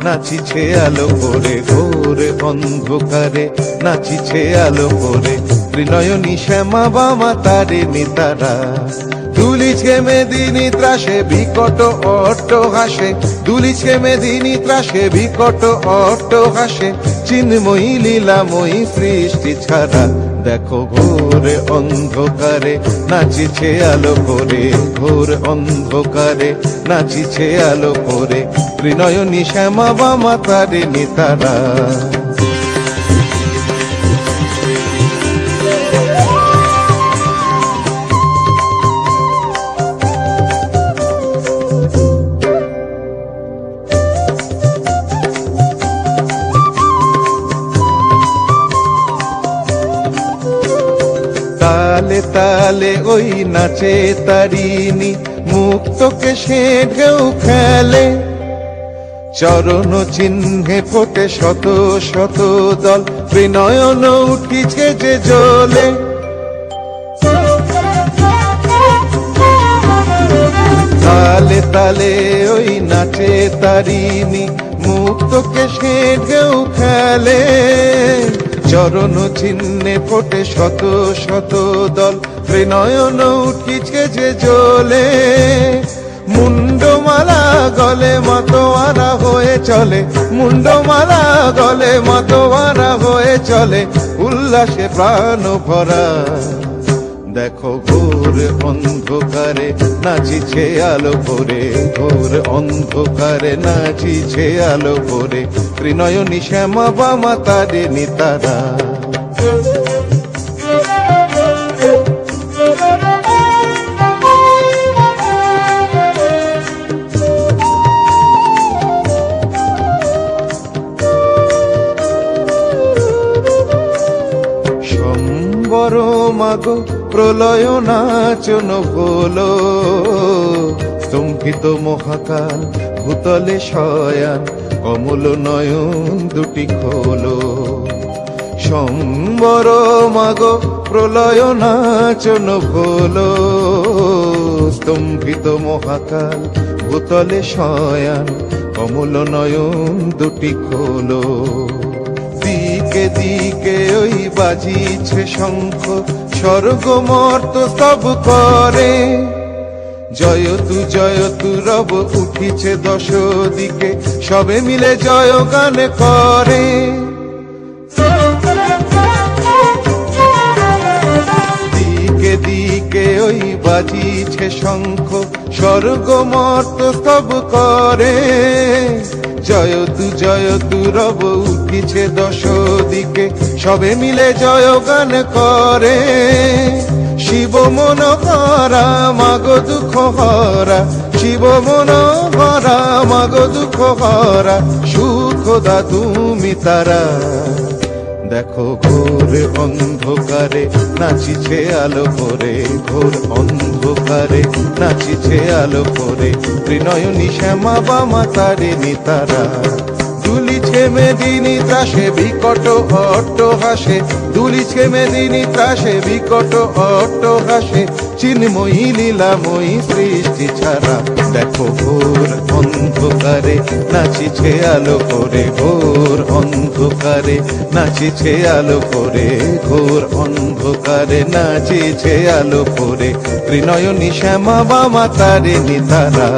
নাচিছে আলো করে, ঘোর অন্ধকারে নাচিছে আলো করে। ত্রিনয়নী শ্যামা বামা তারিণী তারা, দুলিছে মেদিনী ত্রাসে বিকট অট্ট হাসে, দুলিছে মেদিনী ত্রাসে বিকট অট্ট হাসে। চিন্ময়ী লীলাময়ী সৃষ্টি ছাড়া, দেখো ঘোর অন্ধকারে নাচিছে আলো করে, ঘোর অন্ধকারে নাচিছে আলো করে। ত্রিনয়নী শ্যামা বামা তারিণী তারা। তালে তালে ওই নাচে তারিণী, মুক্তকে সে ঢেউ খেলে। চরণ চিহ্নে ফোটে শত শত দল, ত্রিনয়ন উঠিছে যে জ্বলে। তালে তালে ওই নাচে তারিণী, মুক্তকে সে ঢেউ খেলে। চরণ চিহ্নে ফোটে শত শত দল, ত্রিনয়ন উঠিছে যে জ্বলে। মুন্ডমালা গলে মাতোয়ারা হয়ে চলে, মুন্ডমালা গলে মাতোয়ারা হয়ে চলে। উল্লাসে প্রাণ ভরা, দেখো ঘোর অন্ধকারে নাচিছে আলো করে, ঘোর অন্ধকারে নাচিছে আলো করে। ত্রিনয়নী শ্যামা বামা তারিণী তারা। সম্বর মাগো প্রলয় নাচন হলো, স্তম্ভিত মহাকাল ভূতলে শয়ান, কমল নয়ন দুটি খোলো। সম্বর মাগো প্রলয় নাচন হলো, স্তম্ভিত মহাকাল ভূতলে শয়ান, কমল নয়ন দুটি খোলো। দিকে দিকে ওই বাজিছে শঙ্খ, স্বর্গ মর্ত স্তব করে। জয়তু রব উঠিছে দশ দিকে, সবে মিলে জয় গান করে। দিকে দিকে ওই বাজিছে শঙ্খ, স্বর্গ মর্ত স্তব করে। জয়তু রব উঠিছে দশ দিকে, সবে মিলে জয় গান করে। শিব মন হরা মাগো দুঃখ হরা, শিব মন হরা মাগো দুঃখ হরা। সুখ দা তুমি তারা, দেখো ঘোর অন্ধকারে নাচিছে আলো করে, ঘোর অন্ধকারে নাচিছে আলো করে। ত্রিনয়নী শ্যামা বামা তারিণী তারা, দুলিছে মেদিনী ত্রাসে বিকট অট্ট হাসে, দুলিছে মেদিনী ত্রাসে বিকট অট্ট হাসে। চিন্ময়ী লীলাময়ী সৃষ্টি ছাড়া, দেখো ঘোর অন্ধকারে নাচিছে আলো করে, ঘোর অন্ধকারে নাচিছে আলো করে, ঘোর অন্ধকারে নাচিছে আলো করে। ত্রিনয়নী শ্যামা বামা তারিণী তারা।